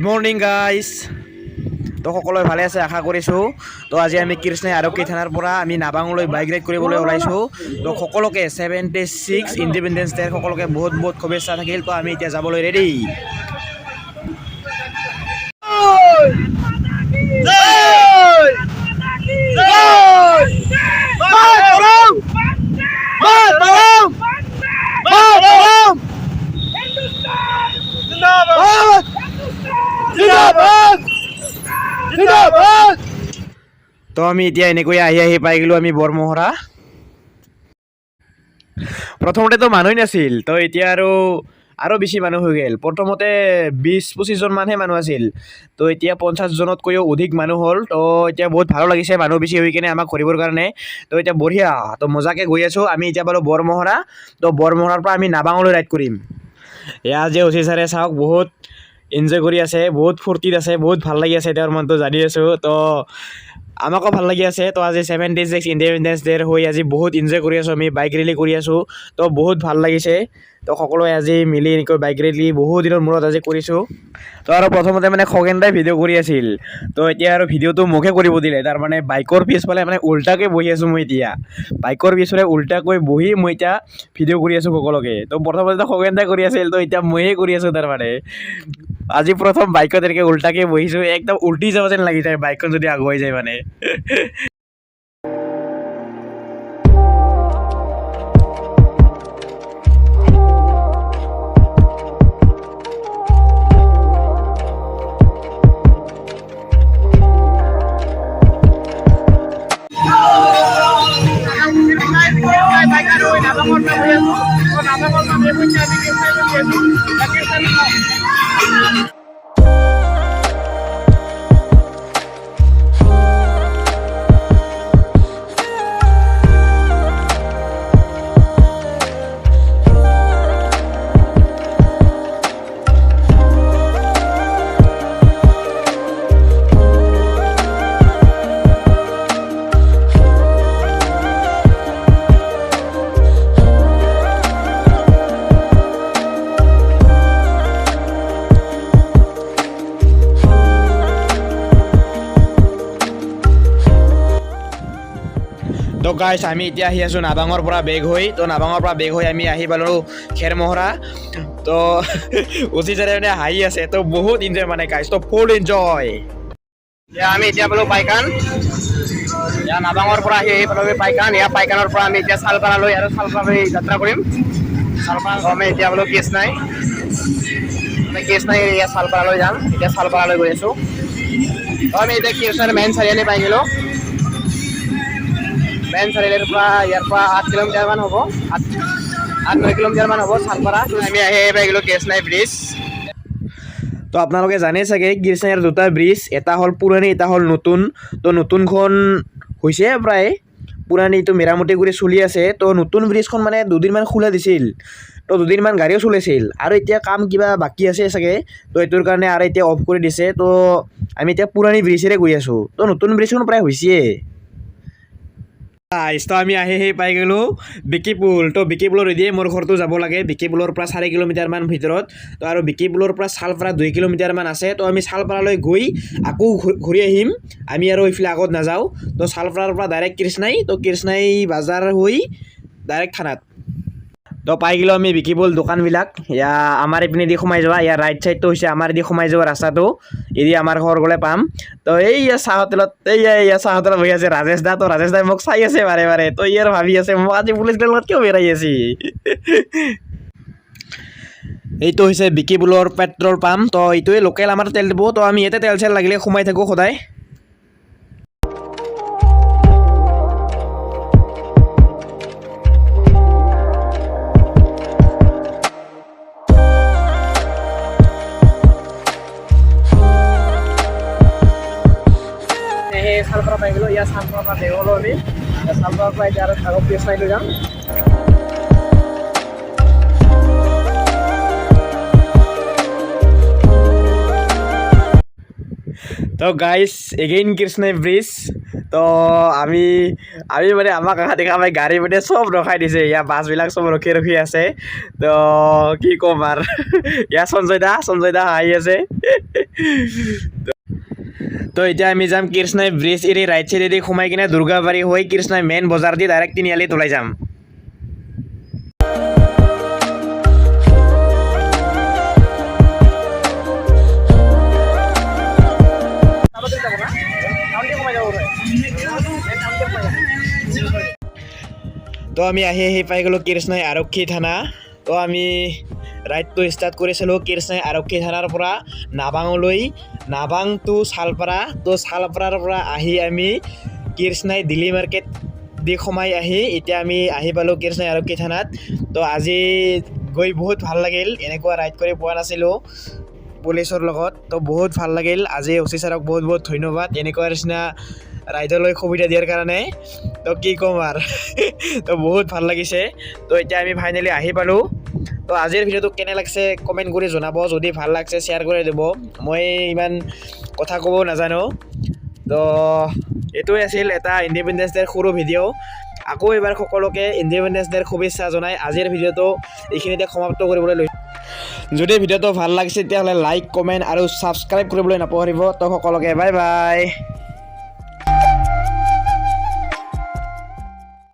Morning guys. তো সকলোৱে ভালে আছে আশা কৰিছোঁ। তো আজি আমি কৃষ্ণাই আৰক্ষী থানাৰ পৰা আমি নাবাঙলৈ বাইক ৰাইড কৰিবলৈ ওলাইছোঁ। তো সকলোকে 76 ইণ্ডিপেণ্ডেন্স ডেৰ সকলোকে বহুত বহুত শুভেচ্ছা থাকিল। তো আমি এতিয়া যাবলৈ ৰেডি। তো আমি এতিয়া এনেকৈ আহি পাই গ'লোঁ আমি বৰমহৰা। প্ৰথমতেতো মানুহ নাছিল, তো এতিয়া আৰু বেছি মানুহ হৈ গ'ল। প্ৰথমতে 20-25 জনমানহে মানুহ আছিল, তো এতিয়া 50 জনতকৈও অধিক মানুহ হ'ল। তো এতিয়া বহুত ভালো লাগিছে মানুহ বেছি হৈ কিনে আমাক ঘূৰিবৰ কাৰণে। তো এতিয়া বঢ়িয়া, তো মজাকৈ গৈ আছোঁ। আমি এতিয়া পালোঁ বৰমহৰা। তো বৰমহৰাৰ পৰা আমি নাবাঙলৈ ৰাইড কৰিম। এয়া যে অচি ছাৰে চাওক বহুত এনজয় কৰি আছে, বহুত ফূৰ্তিত আছে, বহুত ভাল লাগি আছে তেওঁৰ মনটো জানি আছোঁ। তো আমাকো ভাল লাগি আছে। তো আজি 76 ইণ্ডিপেণ্ডেন্স ডেৰ হৈ আজি বহুত এনজয় কৰি আছোঁ, আমি বাইক ৰেলী কৰি আছোঁ। তো বহুত ভাল লাগিছে। তো সকলোৱে আজি মিলি এনেকৈ বাইক ৰেলী বহুত দিনৰ মূৰত আজি কৰিছোঁ। তো আৰু প্ৰথমতে মানে খগেনদাই ভিডিঅ' কৰি আছিল, তো এতিয়া আৰু ভিডিঅ'টো মোকে কৰিব দিলে। তাৰমানে বাইকৰ পিছফালে মানে উল্টাকৈ বহি আছোঁ মই এতিয়া। বাইকৰ পিছফালে উল্টাকৈ বহি মই এতিয়া ভিডিঅ' কৰি আছোঁ সকলোকে। তো প্ৰথমতে খগেনদাই কৰি আছিল, তো এতিয়া ময়ে কৰি আছোঁ। তাৰমানে আজি প্ৰথম বাইকত এনেকৈ উল্টাকৈ বহিছোঁ, একদম উল্টি যাব যেন লাগি যায় বাইকখন যদি আগুৱাই যায় মানে। তো গাইছ আমি এতিয়া আহি আছোঁ নাবাঙৰ পৰা বেগ হৈ। তো নাবাঙৰ পৰা বেগ হৈ আমি আহি পালোঁ খেৰমহৰা। তো উচি ছাৰে মানে হাঁহি আছে, তো বহুত এনজয় মানে গাইছ, তো ফুল এনজয়। আমি এতিয়া পালোঁ পাইকান। ইয়াৰ নাবাঙৰ পৰা আহি পালোঁ পাইকান। ইয়াৰ পাইকানৰ পৰা আমি এতিয়া চালপাৰালৈ আৰু চালপাৰালৈ যাত্ৰা কৰিম। চালপাৰা আমি এতিয়া পালোঁ কৃষ্ণাই। কৃষ্ণাই ইয়াৰ চালপাৰালৈ যাম। এতিয়া চালপাৰালৈ গৈ আছোঁ। তো আমি এতিয়া কৃষ্ণাৰ মেইন চাৰিআলি পাই গ'লোঁ। মেইন চাৰিআলিৰ পৰা ইয়াৰ পৰা 8 কিলোমিটাৰমান হ'ব, 8-9 কিলোমিটাৰমান হ'ব চালপাৰা। আমি আহি পাই গ'লোঁ কৃষ্ণাই ব্ৰিজ। তো আপোনালোকে জানে চাগে কৃষ্ণাইৰ দুটা ব্ৰিজ, এটা হ'ল পুৰণি, এটা হ'ল নতুন। তো নতুনখন হৈছে প্ৰায়, পুৰণিটো মেৰামতি কৰি চলি আছে। তো নতুন ব্ৰিজখন মানে দুদিনমান খোলা দিছিল, তো দুদিনমান গাড়ীও চলিছিল, আৰু এতিয়া কাম কিবা বাকী আছে চাগে, তো এইটোৰ কাৰণে আৰু এতিয়া অফ কৰি দিছে। তো আমি এতিয়া পুৰণি ব্ৰিজেৰে গৈ আছোঁ। তো নতুন ব্ৰিজখন প্ৰায় হৈছে। তো আমি আহি পাই গ'লোঁ বিকিপুল। তো বিকিপুলৰ এদিয়ে মোৰ ঘৰটো যাব লাগে। বিকিপুলৰ পৰা 4 কিলোমিটাৰমান ভিতৰত। তো আৰু বিকিপুলৰ পৰা চালপাৰা 2 কিলোমিটাৰমান আছে। তো আমি চালপাৰালৈ গৈ আকৌ ঘূৰি আহিম, আমি আৰু এইফালে আগত নাযাওঁ। তো চালপাৰাৰ পৰা ডাইৰেক্ট কৃষ্ণাই, তো কৃষ্ণাই বাজাৰ হৈ ডাইৰেক্ট থানাত। তো পাই গ'লোঁ আমি বিকিপুল দোকানবিলাক। এয়া আমাৰ ইপিনেদি সোমাই যোৱা, ইয়াৰ ৰাইট ছাইডটো হৈছে আমাৰ দি সোমাই যোৱা ৰাস্তাটো, এদি আমাৰ ঘৰ গ'লে পাম। তো এইয়া চাহ হোটেলত, এইয়া চাহ হোটেলত বহি আছে ৰাজেশ দা। তো ৰাজেশ দাই মোক চাই আছে বাৰে বাৰে, তো ইয়াৰ ভাবি আছে মোক আজি পুলিচ লগত কিয় বেৰাই আছে। এইটো হৈছে বিকিপুলৰ পেট্ৰল পাম্প। তো এইটোৱে লোকেল আমাৰ তেল ডিপু। তো আমি ইয়াতে তেল চেল লাগিলে সোমাই থাকোঁ সদায়। চালপাৰা পাই গ'লোঁ। ইয়াৰ চালপাৰাৰ পৰা দেৱলৈ আমি চালপাৰাৰ পৰা এতিয়া আৰু আগত কৃষ্ণাইলৈ যাম। তো গাইস এগেইন কৃষ্ণাই ব্ৰিজ। তো আমি মানে আমাক দেখা পাই গাড়ী মানে চব ৰখাই দিছে ইয়াৰ বাছবিলাক চব ৰখি আছে তো কি ক'ম আৰু ইয়াৰ সঞ্জয় দা হাঁহি আছে তো এতিয়া আমি যাম কৃষ্ণাই ব্ৰিজ এৰি ৰাইট চাইডেদি সোমাই কিনে দুৰ্গাবাৰী হৈ কৃষ্ণাই মেইন বজাৰ দি ডাইৰেক্ট তিনিআলিত ওলাই যাম তো আমি আহি পাই গ'লোঁ কৃষ্ণাই আৰক্ষী থানা তো আমি ৰাইডটো ষ্টাৰ্ট কৰিছিলোঁ কৃষ্ণাই আৰক্ষী থানাৰ পৰা নাবাঙলৈ নাবাং টু শালপাৰা তো শালপাৰাৰ পৰা আহি আমি কৃষ্ণাই দিল্লী মাৰ্কেট দি সোমাই আহি এতিয়া আমি আহি পালোঁ কৃষ্ণাই আৰক্ষী থানাত তো আজি গৈ বহুত ভাল লাগিল এনেকুৱা ৰাইড কৰি পোৱা নাছিলোঁ পুলিচৰ লগত তো বহুত ভাল লাগিল আজি অচি ছাৰক বহুত বহুত ধন্যবাদ এনেকুৱা নিচিনা ৰাইডলৈ সুবিধা দিয়াৰ কাৰণে তো কি ক'ম আৰু তো বহুত ভাল লাগিছে তো এতিয়া আমি ফাইনেলি আহি পালোঁ তো আজিৰ ভিডিঅ'টো কেনে লাগিছে কমেণ্ট কৰি জনাব যদি ভাল লাগিছে শ্বেয়াৰ কৰি দিব মই ইমান কথা ক'ব নাজানো তো এইটোৱে আছিল এটা ইণ্ডিপেণ্ডেন্স ডেৰ সৰু ভিডিঅ' আকৌ এবাৰ সকলোকে ইণ্ডিপেণ্ডেন্স ডেৰ শুভেচ্ছা জনাই আজিৰ ভিডিঅ'টো এইখিনিতে সমাপ্ত কৰিবলৈ লৈছোঁ যদি ভিডিঅ'টো ভাল লাগিছে তেতিয়াহ'লে লাইক কমেণ্ট আৰু ছাবস্ক্ৰাইব কৰিবলৈ নাপাহৰিব তো সকলোকে বাই বাই